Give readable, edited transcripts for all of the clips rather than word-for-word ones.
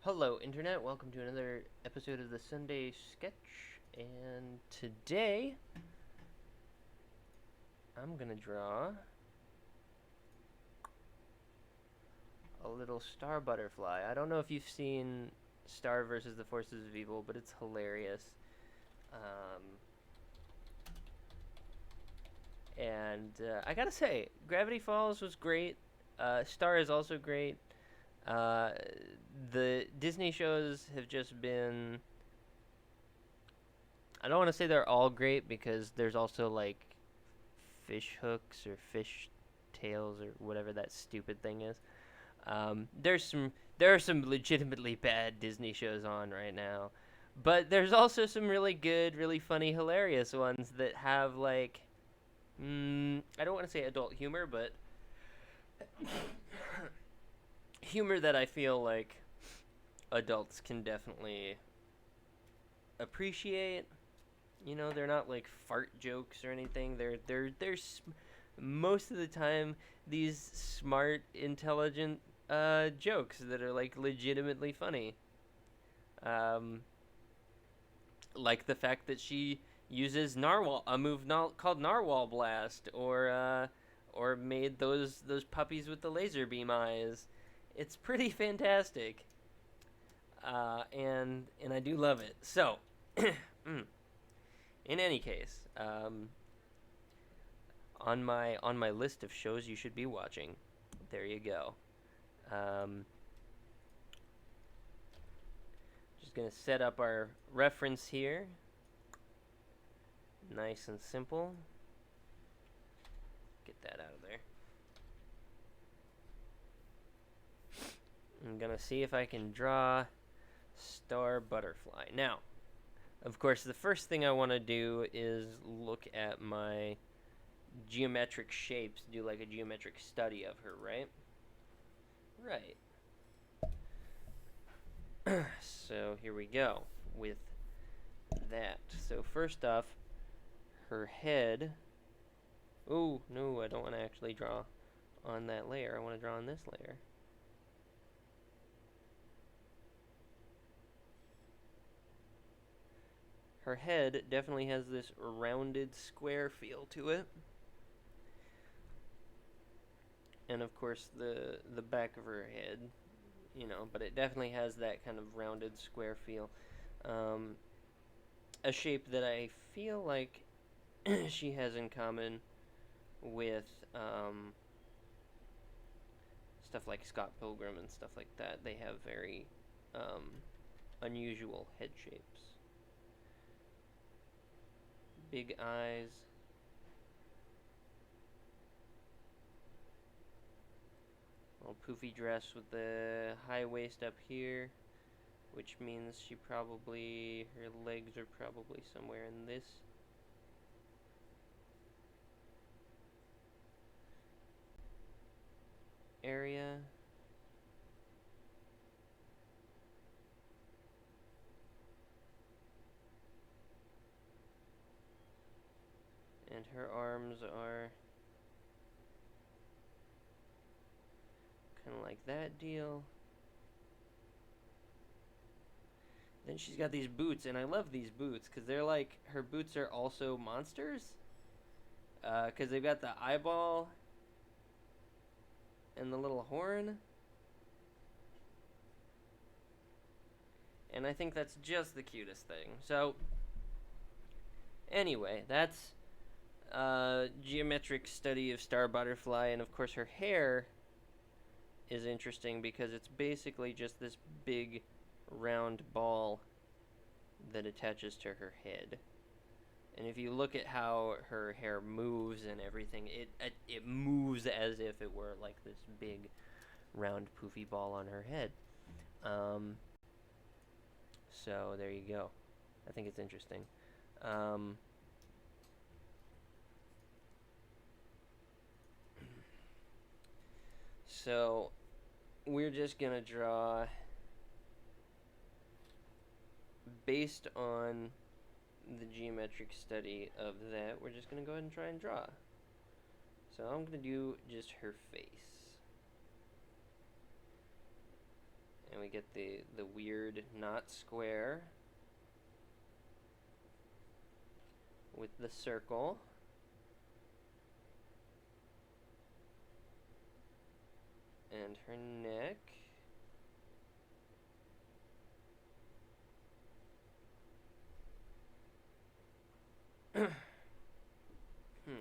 Hello, Internet. Welcome to another episode of the Sunday Sketch. And today, I'm gonna draw a little star butterfly. I don't know if you've seen Star versus the Forces of Evil, but it's hilarious. Um, and I gotta say, Gravity Falls was great. Star is also great. Uh, the Disney shows have just been. I don't want to say they're all great because there's also like fish hooks or fish tails or whatever that stupid thing is. There are some legitimately bad Disney shows on right now, but there's also some really good, really funny, hilarious ones that have like I don't want to say adult humor, but humor that I feel like adults can definitely appreciate. You know, they're not like fart jokes or anything. Most of the time these smart, intelligent jokes that are like legitimately funny. Um, like the fact that she uses narwhal a called narwhal blast, or made those puppies with the laser beam eyes. It's pretty fantastic, and I do love it. So, in any case, on my list of shows you should be watching, there you go. Um, just gonna set up our reference here, nice and simple. Get that out of there. I'm gonna see if I can draw star butterfly. Now, of course, the first thing I want to do is look at my geometric shapes, do like a geometric study of her, right? Right. So here we go with that. So first off, her head. Oh, no, I don't want to actually draw on that layer. I want to draw on this layer. Her head definitely has this rounded square feel to it. And of course the back of her head, but it definitely has that kind of rounded square feel. Um, a shape that I feel like she has in common with stuff like Scott Pilgrim and stuff like that. They have very unusual head shapes. Big eyes. Little poofy dress with the high waist up here, which means her legs are probably somewhere in this area. And her arms are kind of like that deal. Then she's got these boots, and I love these boots because they're like, her boots are also monsters. Because they've got the eyeball and the little horn. And I think that's just the cutest thing. So, anyway, that's geometric study of star butterfly, and of course her hair is interesting because it's basically just this big round ball that attaches to her head. And if you look at how her hair moves and everything, it moves as if it were like this big round poofy ball on her head. So there you go. I think it's interesting. Um, so we're just gonna draw based on the geometric study of that. We're just gonna go ahead and try and draw. So I'm gonna do just her face. And we get the weird not square with the circle. And her neck.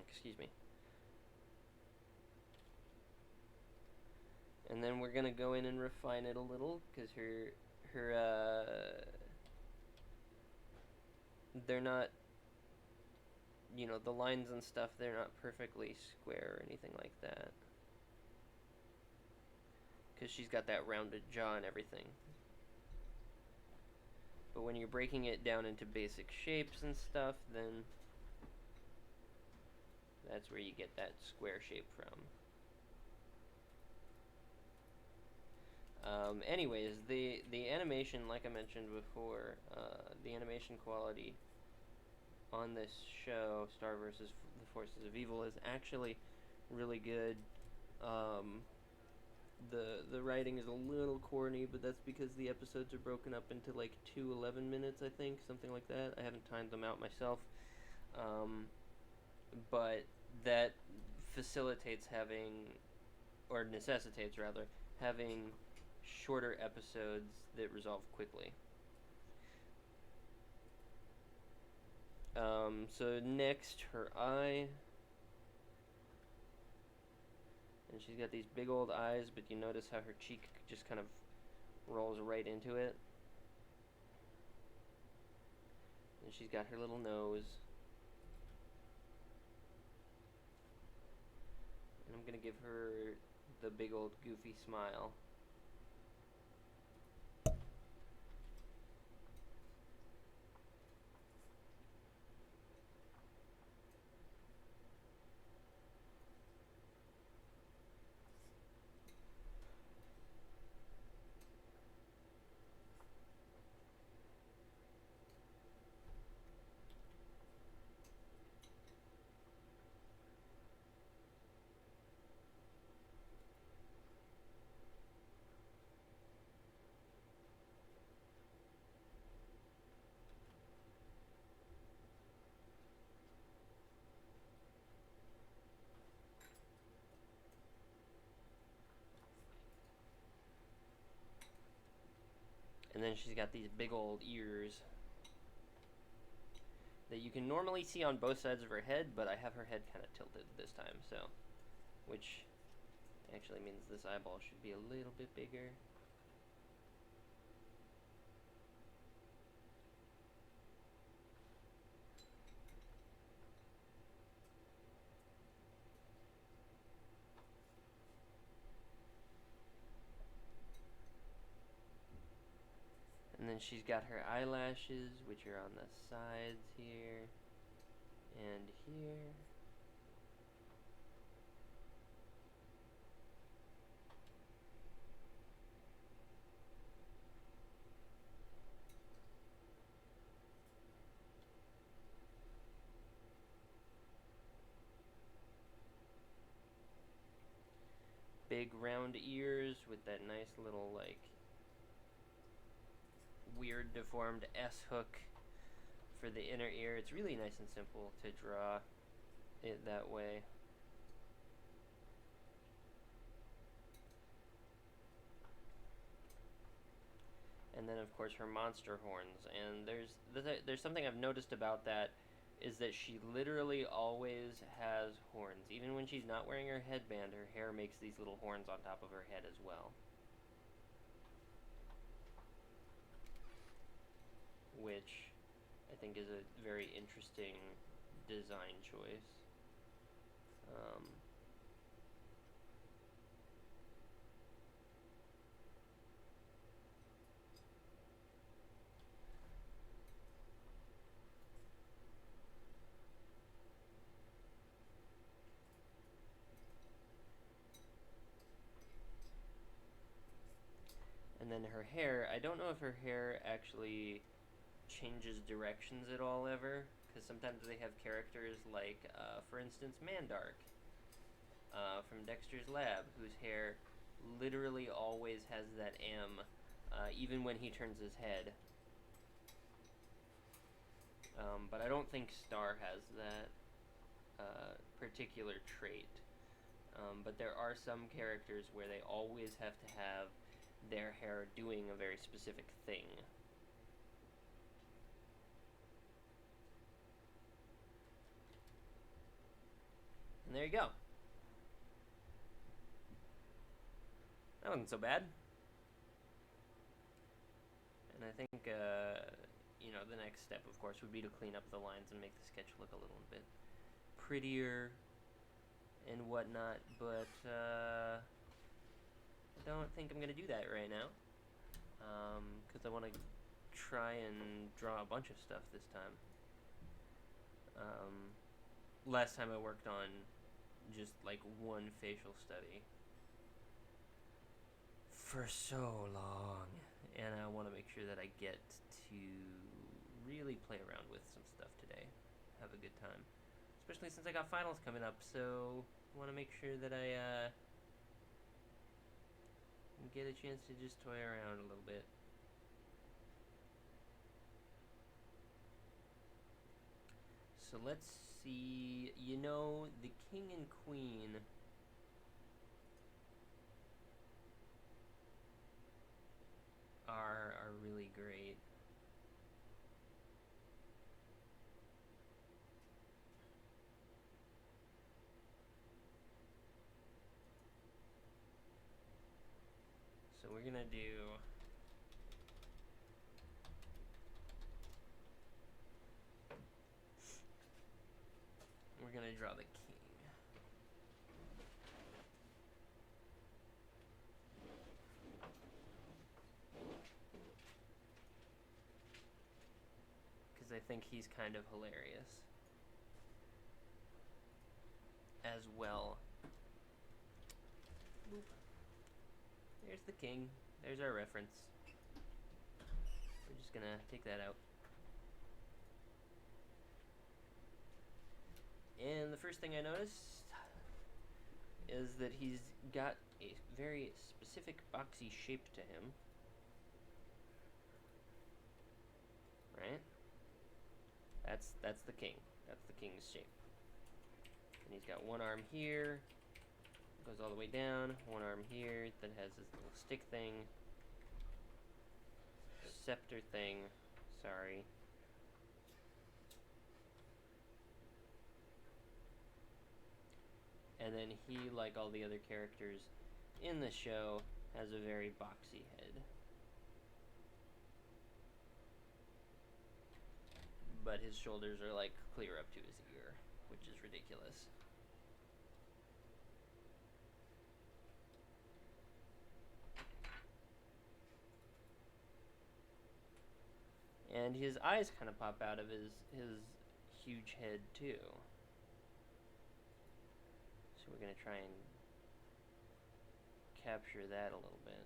Excuse me. And then we're gonna go in and refine it a little, because they're not, the lines and stuff, they're not perfectly square or anything like that. Because she's got that rounded jaw and everything. But when you're breaking it down into basic shapes and stuff, then that's where you get that square shape from. Anyways, the animation, like I mentioned before, the animation quality on this show, Star vs. the Forces of Evil, is actually really good. The writing is a little corny, but that's because the episodes are broken up into like 2 11-minutes, I think, something like that. I haven't timed them out myself. But that facilitates having, or necessitates rather, having shorter episodes that resolve quickly. So next, her eye. And she's got these big old eyes, but you notice how her cheek just kind of rolls right into it. And she's got her little nose. And I'm going to give her the big old goofy smile. And then she's got these big old ears that you can normally see on both sides of her head, but I have her head kind of tilted this time, so, which actually means this eyeball should be a little bit bigger. And then she's got her eyelashes, which are on the sides here and here. Big round ears with that nice little, like, weird deformed S hook for the inner ear. It's really nice and simple to draw it that way. And then of course her monster horns. And there's something I've noticed about that, is that she literally always has horns. Even when she's not wearing her headband, her hair makes these little horns on top of her head as well. Which I think is a very interesting design choice. And then her hair, I don't know if her hair actually changes directions at all ever, because sometimes they have characters like, for instance, Mandark from Dexter's Lab, whose hair literally always has that M even when he turns his head. But I don't think Star has that particular trait. But there are some characters where they always have to have their hair doing a very specific thing. And there you go. That wasn't so bad. And I think, the next step, of course, would be to clean up the lines and make the sketch look a little bit prettier and whatnot, but I don't think I'm going to do that right now, because I want to try and draw a bunch of stuff this time. Last time I worked on just like one facial study for so long, and I want to make sure that I get to really play around with some stuff today, have a good time, especially since I got finals coming up, so I want to make sure that I get a chance to just toy around a little bit. So let's see, the king and queen are really great. So we're gonna draw the king. Because I think he's kind of hilarious as well. Boop. There's the king. There's our reference. We're just gonna take that out. And the first thing I noticed is that he's got a very specific boxy shape to him. Right? That's the king. That's the king's shape. And he's got one arm here, goes all the way down, one arm here that has this little stick thing, scepter thing, sorry. And then he, like all the other characters in the show, has a very boxy head. But his shoulders are like clear up to his ear, which is ridiculous. And his eyes kind of pop out of his huge head too. So we're going to try and capture that a little bit.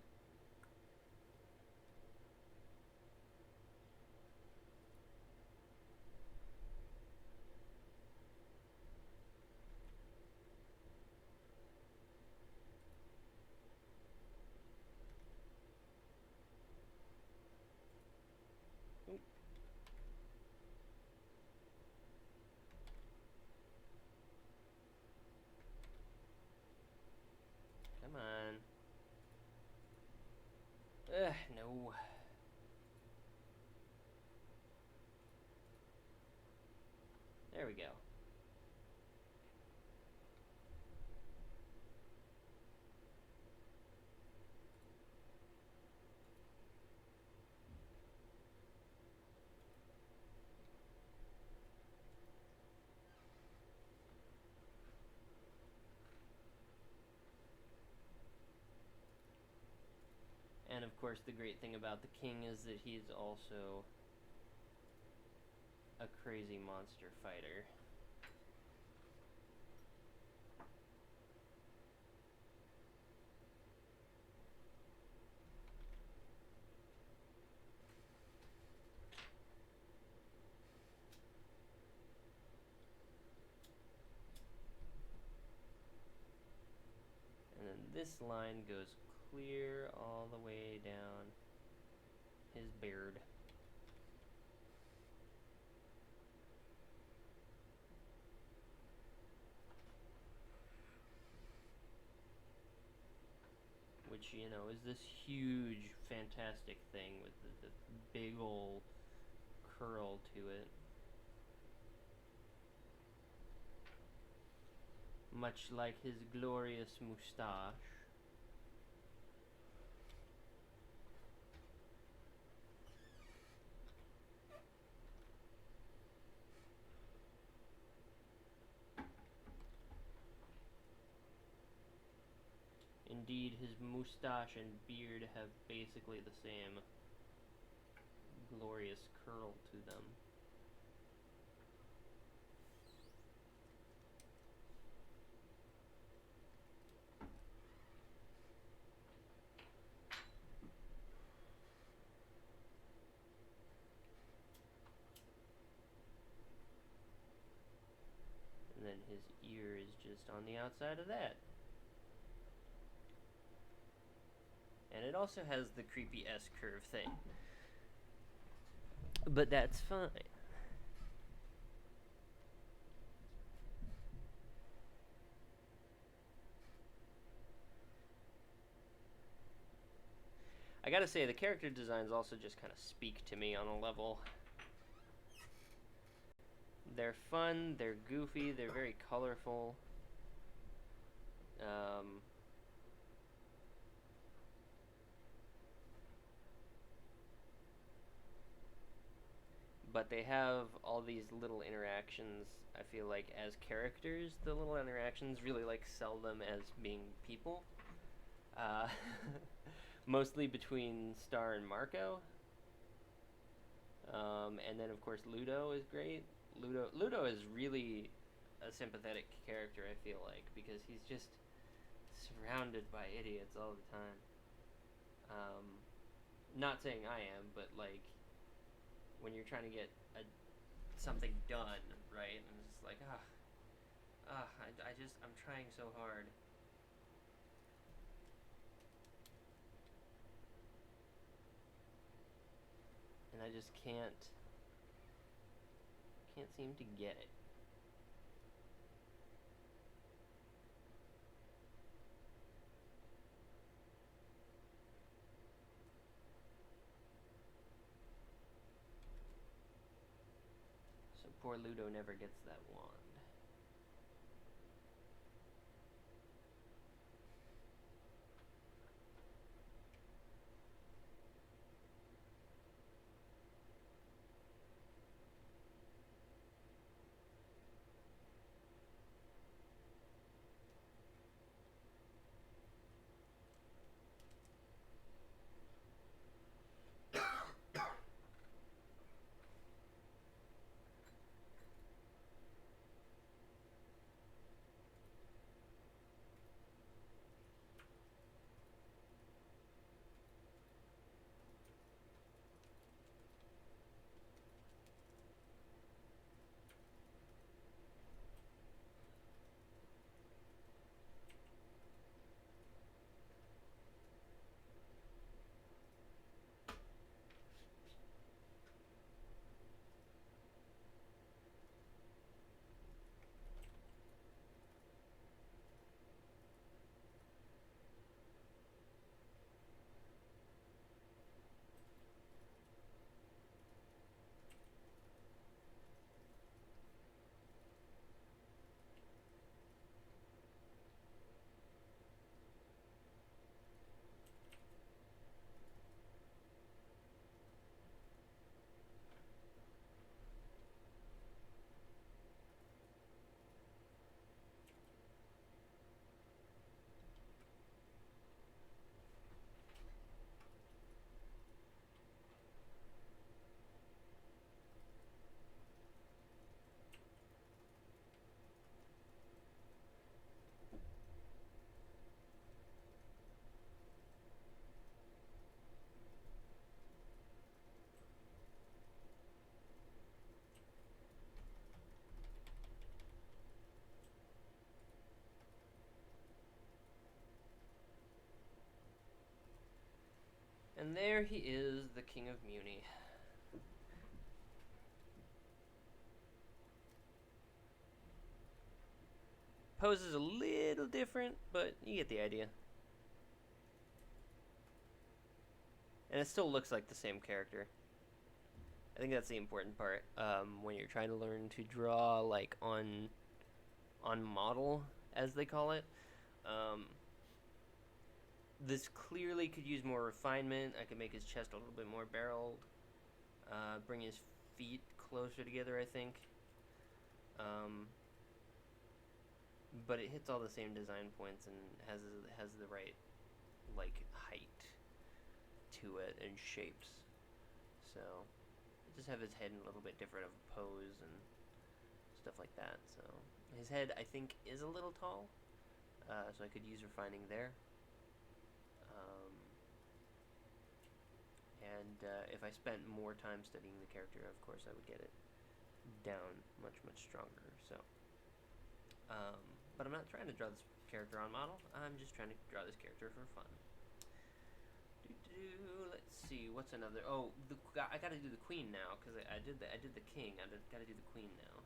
Oop. Come on. No. There we go. And of course, the great thing about the king is that he's also a crazy monster fighter. And then this line goes clear all the way down which, you know, is this huge, fantastic thing with the big ol' curl to it. Much like his glorious moustache. Indeed, his moustache and beard have basically the same glorious curl to them. And then his ear is just on the outside of that. And it also has the creepy S-curve thing. But that's fine. I gotta say, the character designs also just kind of speak to me on a level. They're fun, they're goofy, they're very colorful. But they have all these little interactions. I feel like as characters, the little interactions really like sell them as being people. Mostly between Star and Marco. And then of course Ludo is great. Ludo is really a sympathetic character, I feel like, because he's just surrounded by idiots all the time. Not saying I am, but like when you're trying to get something done, right? And it's just like, I'm trying so hard. And I just can't seem to get it. So poor Ludo never gets that wand. And there he is, the King of Muni. Pose is a little different, but you get the idea. And it still looks like the same character. I think that's the important part. When you're trying to learn to draw like on model, as they call it. Um, this clearly could use more refinement. I could make his chest a little bit more barreled. Bring his feet closer together, I think. But it hits all the same design points and has the right like height to it and shapes. So just have his head in a little bit different of a pose and stuff like that. So his head, I think, is a little tall, so I could use refining there. And if I spent more time studying the character, of course, I would get it down much stronger. So, but I'm not trying to draw this character on model. I'm just trying to draw this character for fun. Let's see, what's another? Oh, I got to do the queen now because I did the king. I got to do the queen now.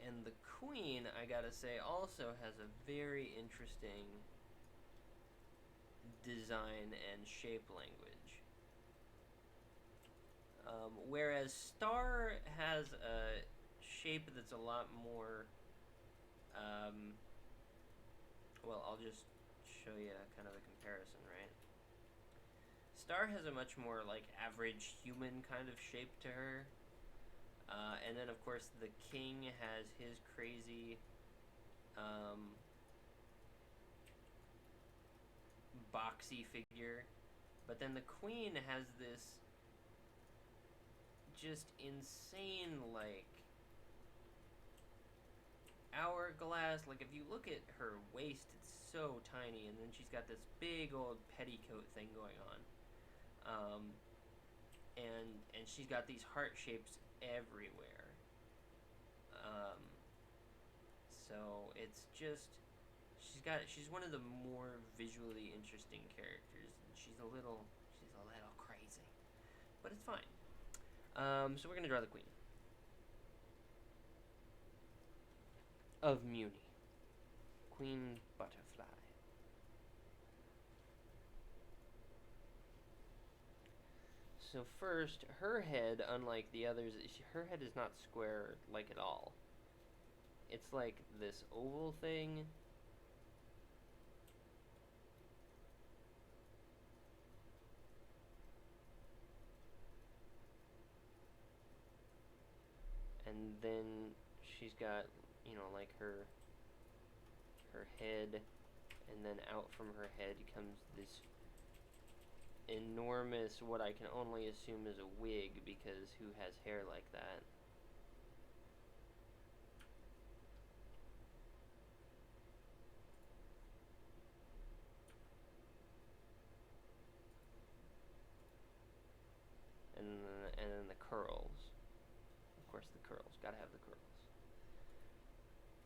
And the queen, I gotta say, also has a very interesting design and shape language. Whereas Star has a shape that's a lot more. Well, I'll just show you kind of a comparison, right? Star has a much more like average human kind of shape to her. And then, of course, the king has his crazy boxy figure. But then the queen has this just insane, like, hourglass. Like, if you look at her waist, it's so tiny. And then she's got this big old petticoat thing going on. And she's got these heart shapes everywhere. So it's just she's one of the more visually interesting characters. She's a little crazy, but it's fine. So we're gonna draw the queen of Muni, Queen Butterfly. So first, her head, unlike the others, her head is not square like at all. It's like this oval thing. And then she's got, like her head, and then out from her head comes this enormous, what I can only assume is a wig, because who has hair like that? And then the curls. Of course, the curls. Gotta have the curls.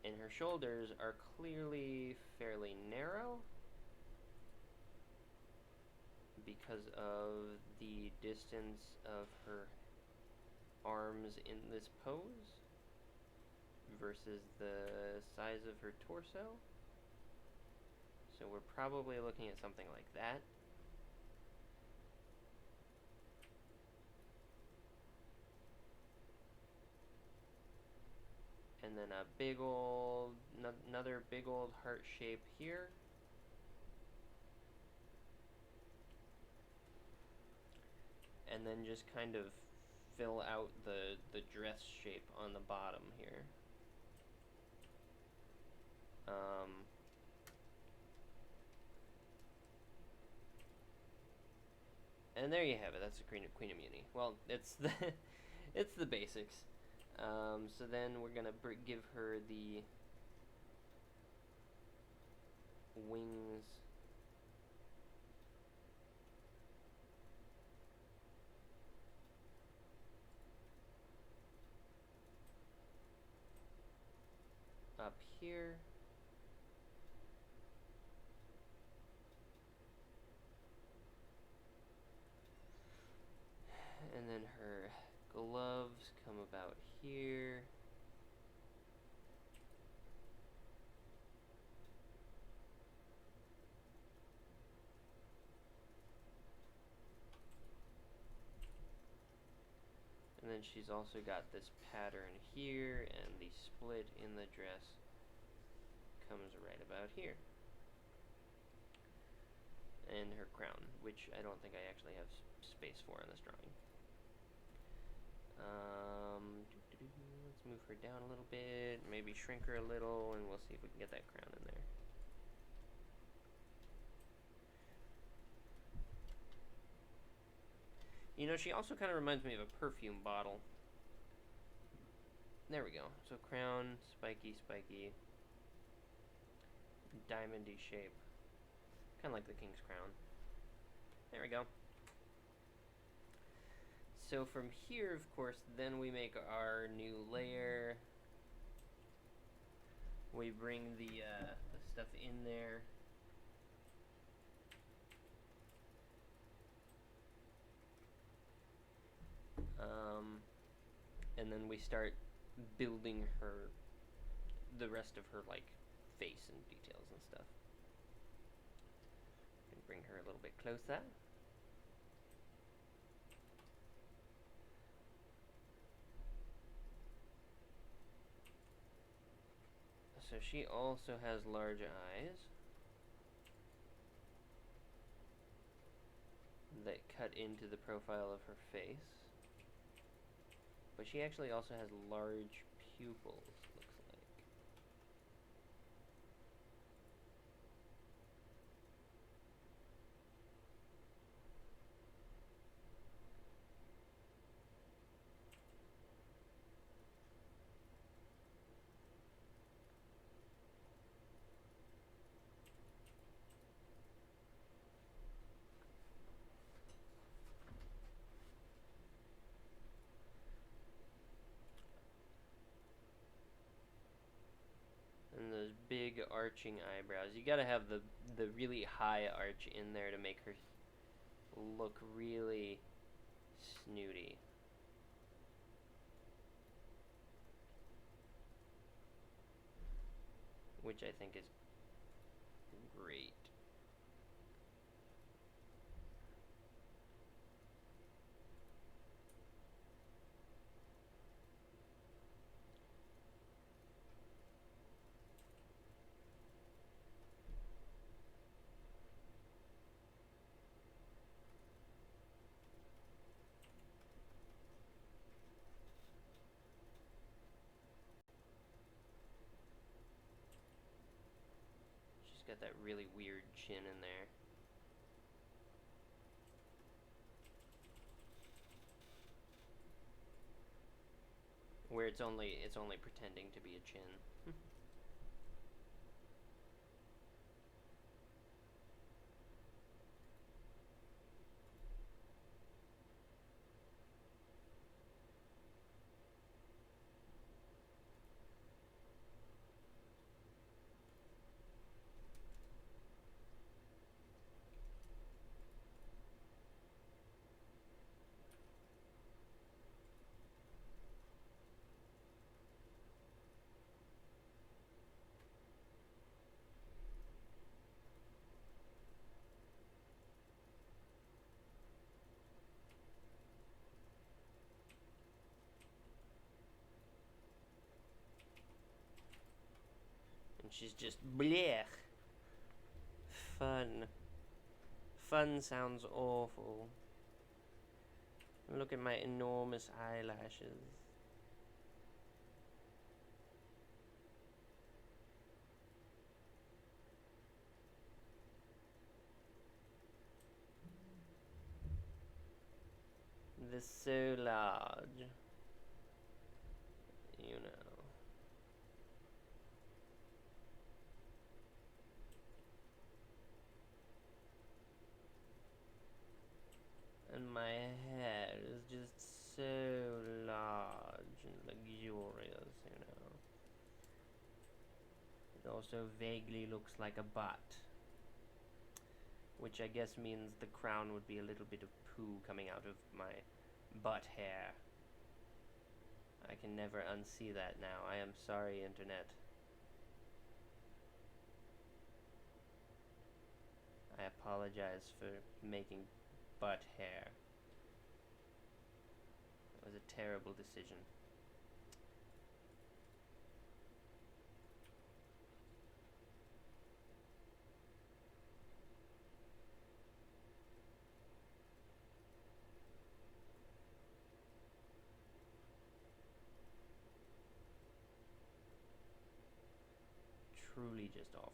And her shoulders are clearly fairly narrow because of the distance of her arms in this pose versus the size of her torso. So we're probably looking at something like that. And then another big old heart shape here. And then just kind of fill out the dress shape on the bottom here. And there you have it. That's the Queen of Muni. Well, it's the it's the basics. So then we're gonna give her the wings. Up here. And then her gloves come about here. And then she's also got this pattern here, and the split in the dress comes right about here. And her crown, which I don't think I actually have space for on this drawing. Let's move her down a little bit, maybe shrink her a little, and we'll see if we can get that crown in there. You know, she also kind of reminds me of a perfume bottle. There we go. So crown, spiky, diamondy shape. Kind of like the king's crown. There we go. So from here, of course, then we make our new layer. We bring the stuff in there. And then we start building her, the rest of her, like, face and details and stuff. And bring her a little bit closer. So she also has large eyes that cut into the profile of her face. But she actually also has large pupils, looks like. And those big arching eyebrows. You gotta have the really high arch in there to make her look really snooty. Which I think is great. She's got that really weird chin in there. Where it's only pretending to be a chin. And she's just blech. Fun. Fun sounds awful. Look at my enormous eyelashes. This so large. You know. And my head is just so large and luxurious, you know. It also vaguely looks like a butt. Which I guess means the crown would be a little bit of poo coming out of my butt hair. I can never unsee that now. I am sorry, Internet. I apologize for making butt hair. It was a terrible decision. Truly just awful.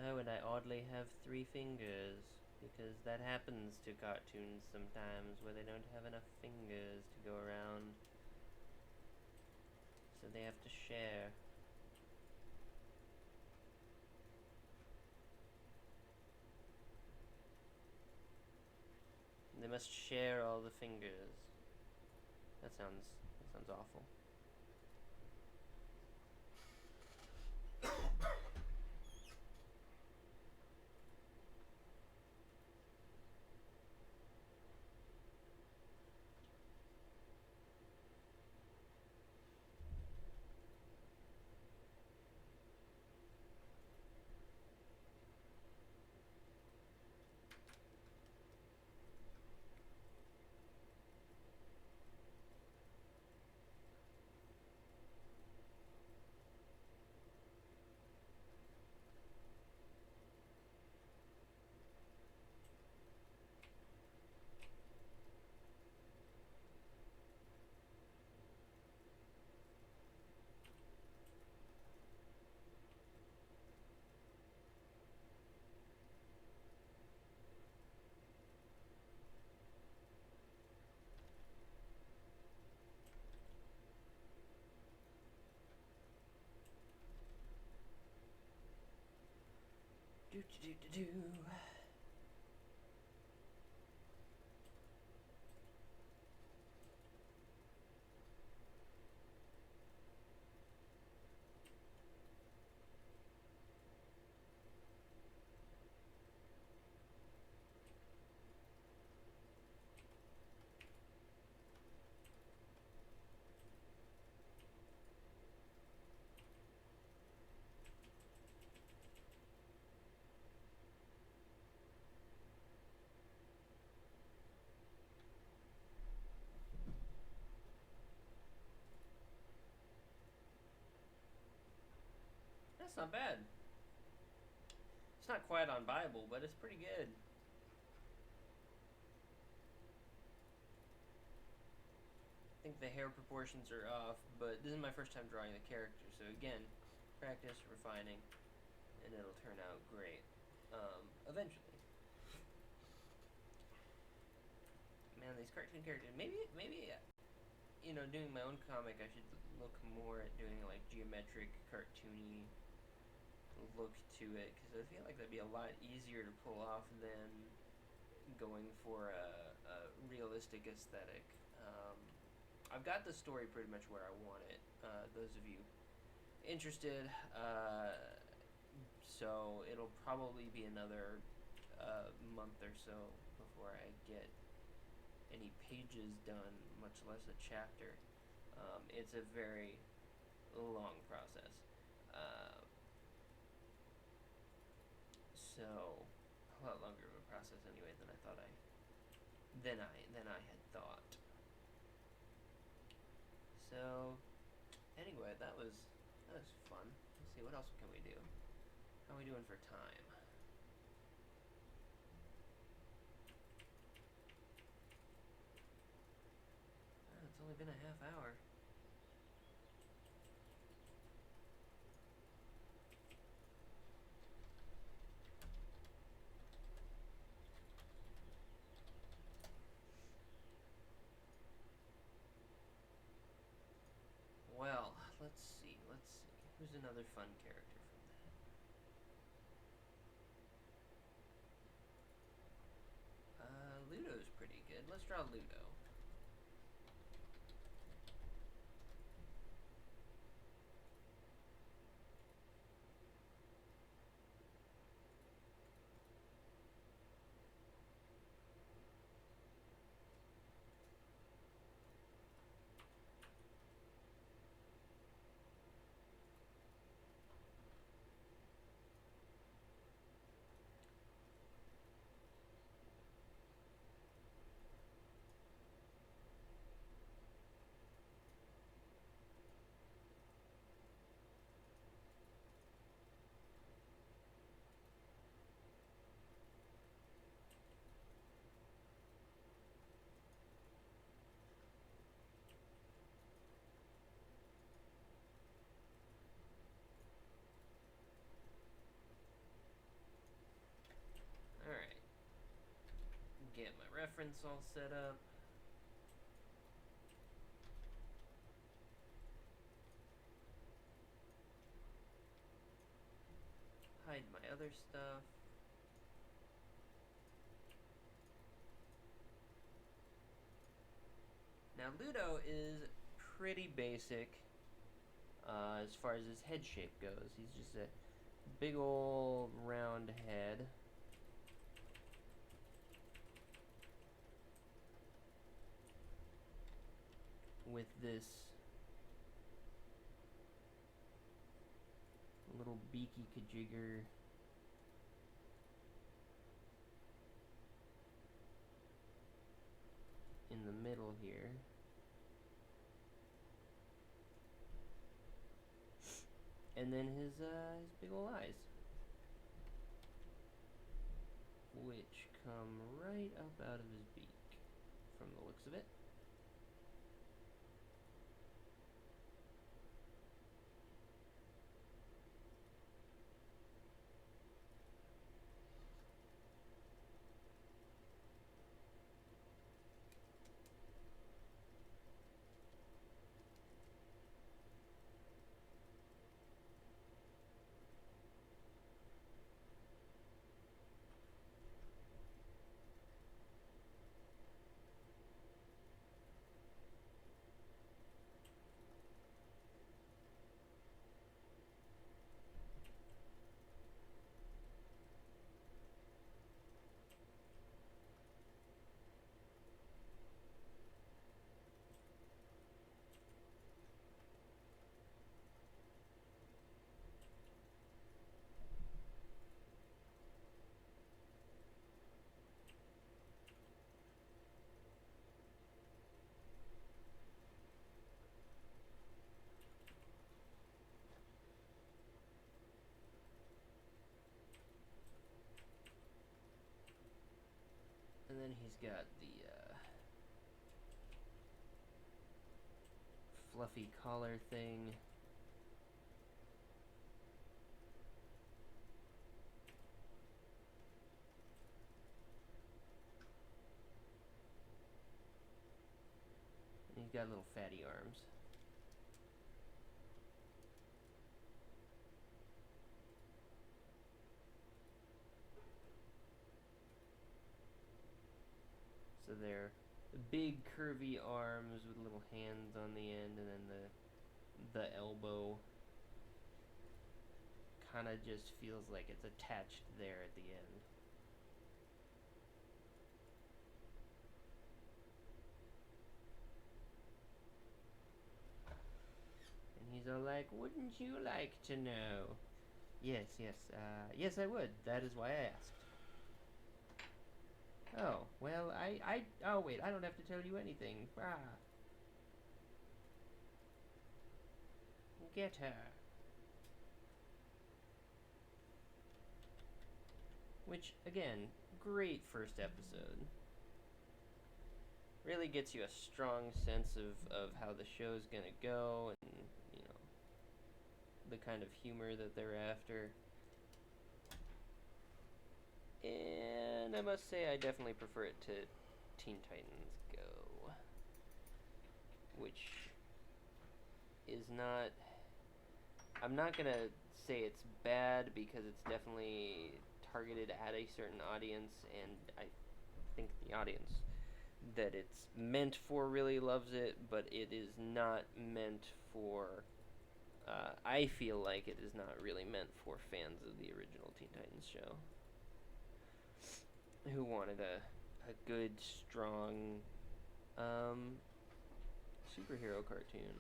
Oh, and I oddly have 3 fingers, because that happens to cartoons sometimes, where they don't have enough fingers to go around. So they have to share. They must share all the fingers. That sounds awful. Do do do do do. That's not bad. It's not quite on Bible, but it's pretty good. I think the hair proportions are off, but this is my first time drawing the character, so again, practice, refining, and it'll turn out great. Eventually. Man, these cartoon characters. Maybe, doing my own comic, I should look more at doing like geometric, cartoony look to it, because I feel like that'd be a lot easier to pull off than going for a realistic aesthetic. I've got the story pretty much where I want it. Those of you interested. So it'll probably be another month or so before I get any pages done, much less a chapter. It's a very long process. Uh, so a lot longer of a process anyway than I thought than I had thought. So anyway, that was fun. Let's see, what else can we do? How are we doing for time? Oh, it's only been a half hour. Well, let's see. Who's another fun character from that? Ludo's pretty good. Let's draw Ludo. Alright. Get my reference all set up. Hide my other stuff. Now Ludo is pretty basic as far as his head shape goes. He's just a big old round head. With this little beaky kajigger in the middle here. And then his big ol' eyes, which come right up out of his beak, from the looks of it. And then he's got the fluffy collar thing. And he's got little fatty arms. So they're big curvy arms with little hands on the end, and then the elbow kind of just feels like it's attached there at the end. And he's all like, wouldn't you like to know? Yes, yes, I would. That is why I asked. Oh, well, oh wait, I don't have to tell you anything. Ah. Get her. Which, again, great first episode. Really gets you a strong sense of how the show's gonna go and, you know, the kind of humor that they're after. And I must say, I definitely prefer it to Teen Titans Go, which is not... I'm not gonna say it's bad because it's definitely targeted at a certain audience, and I think the audience that it's meant for really loves it, but it is not meant for... I feel like it is not really meant for fans of the original Teen Titans show, who wanted a good, strong superhero cartoon.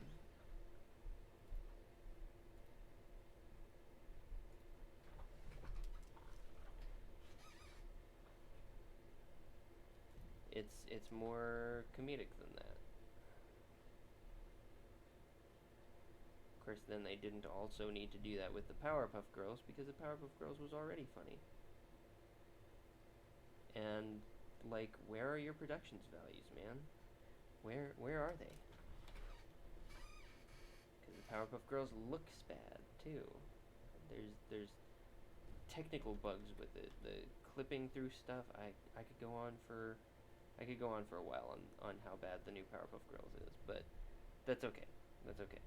It's more comedic than that. Of course, then they didn't also need to do that with the Powerpuff Girls because the Powerpuff Girls was already funny. And, like, where are your productions values, man? Where are they? Because the Powerpuff Girls looks bad too. There's technical bugs with it. The clipping through stuff. I could go on for a while on how bad the new Powerpuff Girls is, but that's okay. That's okay.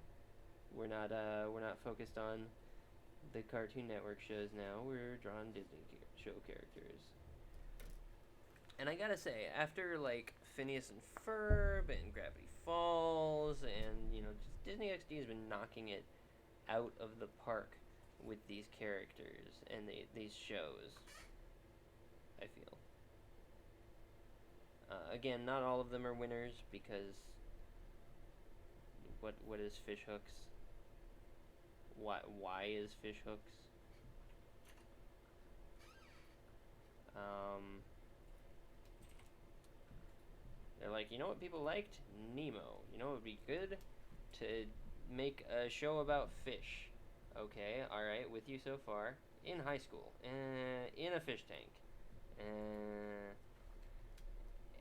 We're not focused on the Cartoon Network shows now. We're drawing Disney show characters. And I gotta say, after like Phineas and Ferb and Gravity Falls, and you know, just Disney XD has been knocking it out of the park with these characters and these shows, I feel. Again, not all of them are winners because what is Fish Hooks? Why is Fish Hooks? They're like, you know what people liked? Nemo. You know what would be good? To make a show about fish. Okay, alright, with you so far. In high school. In a fish tank.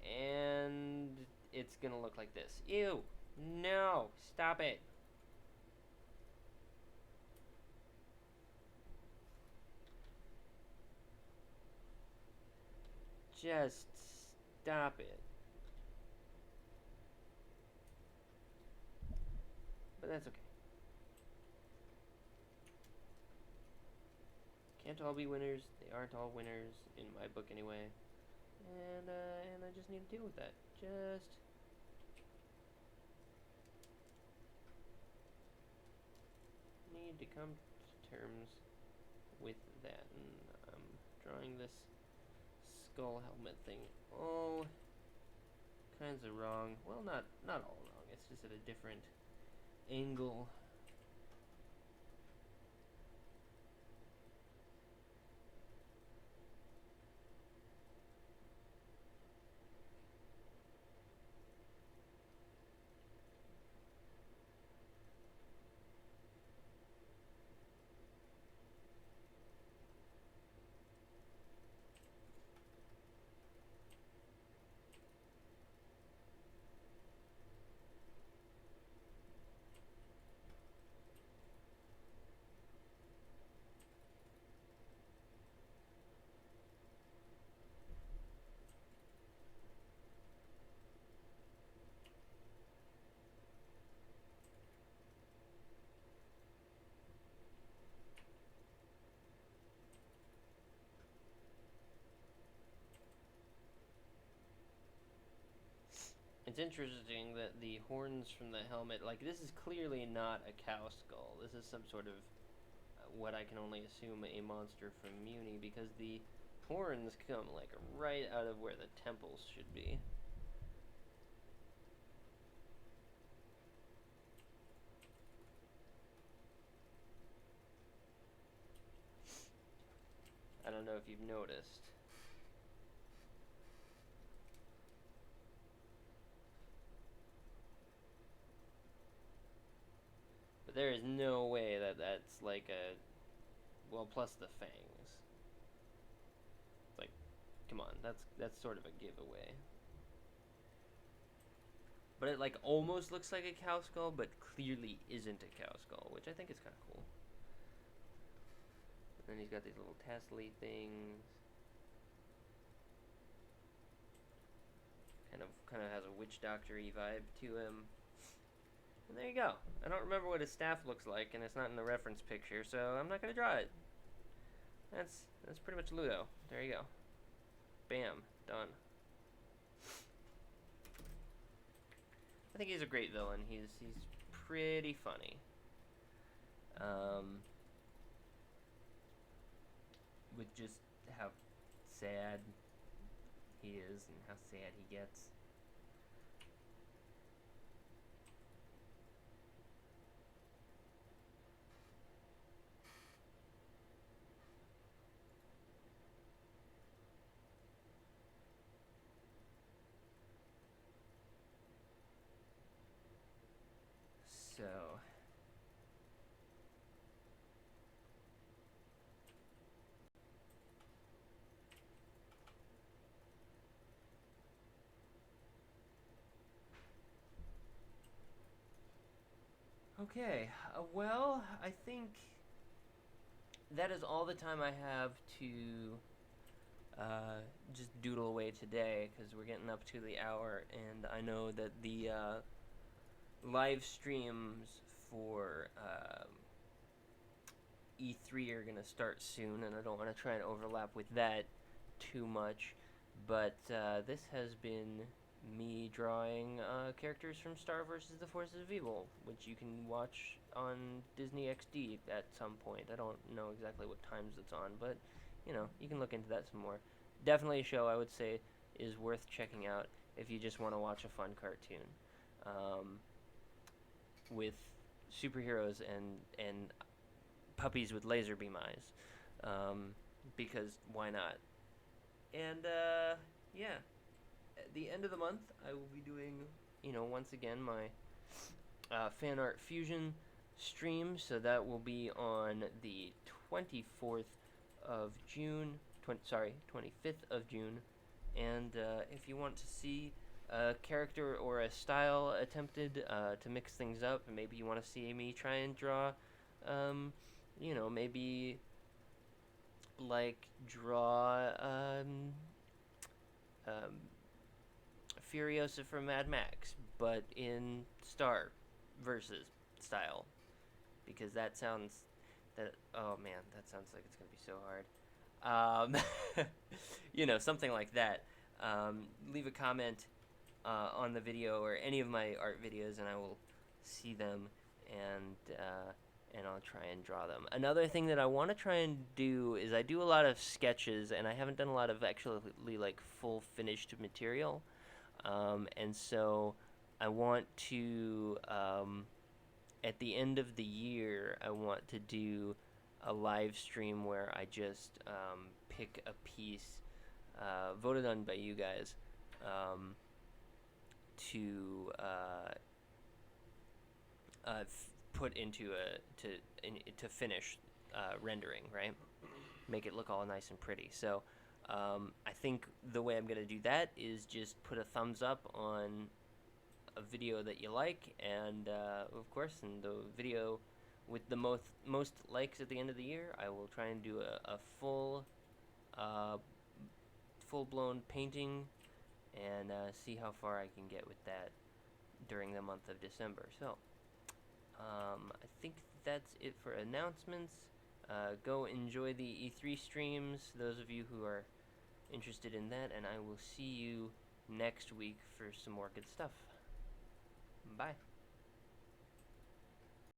And it's gonna look like this. Ew! No! Stop it! Just stop it. But that's okay. Can't all be winners. They aren't all winners, in my book anyway. And I just need to deal with that. Just need to come to terms with that. And I'm drawing this skull helmet thing all kinds of wrong. Well, not all wrong. It's just at a different angle. It's interesting that the horns from the helmet, like, this is clearly not a cow skull. This is some sort of what I can only assume a monster from Muni, because the horns come like right out of where the temples should be. I don't know if you've noticed. But there is no way that that's like a... Well, plus the fangs. Like, come on, that's sort of a giveaway. But it like almost looks like a cow skull, but clearly isn't a cow skull, which I think is kind of cool. And then he's got these little tassely things. Kind of has a witch doctor-y vibe to him. And there you go. I don't remember what his staff looks like, and it's not in the reference picture, so I'm not gonna draw it. That's pretty much Ludo. There you go. Bam, done. I think he's a great villain. He's pretty funny. With just how sad he is and how sad he gets. So okay, well, I think that is all the time I have to just doodle away today, because we're getting up to the hour, and I know that the live streams for E3 are going to start soon, and I don't want to try and overlap with that too much, but this has been me drawing characters from Star vs. the Forces of Evil, which you can watch on Disney XD at some point. I don't know exactly what times it's on, but you know, you can look into that some more. Definitely a show I would say is worth checking out if you just want to watch a fun cartoon with superheroes and puppies with laser beam eyes, because why not? And yeah, at the end of the month, I will be doing, once again, my fan art fusion stream. So that will be on the 24th of June. 25th of June. And if you want to see a character or a style attempted to mix things up, and maybe you want to see me try and draw, maybe like draw Furiosa from Mad Max, but in Star versus style, because that sounds oh man, that sounds like it's gonna be so hard. Something like that. Leave a comment on the video or any of my art videos, and I will see them and I'll try and draw them. Another thing that I want to try and do is I do a lot of sketches, and I haven't done a lot of actually like full finished material. And so I want to, at the end of the year, I want to do a live stream where I just pick a piece voted on by you guys to put into to finish rendering, right? Make it look all nice and pretty. So I think the way I'm gonna do that is just put a thumbs up on a video that you like, and of course, in the video with the most likes at the end of the year, I will try and do a full-blown painting and see how far I can get with that during the month of December. So I think that's it for announcements. Go enjoy the E3 streams, those of you who are interested in that, and I will see you next week for some more good stuff. Bye.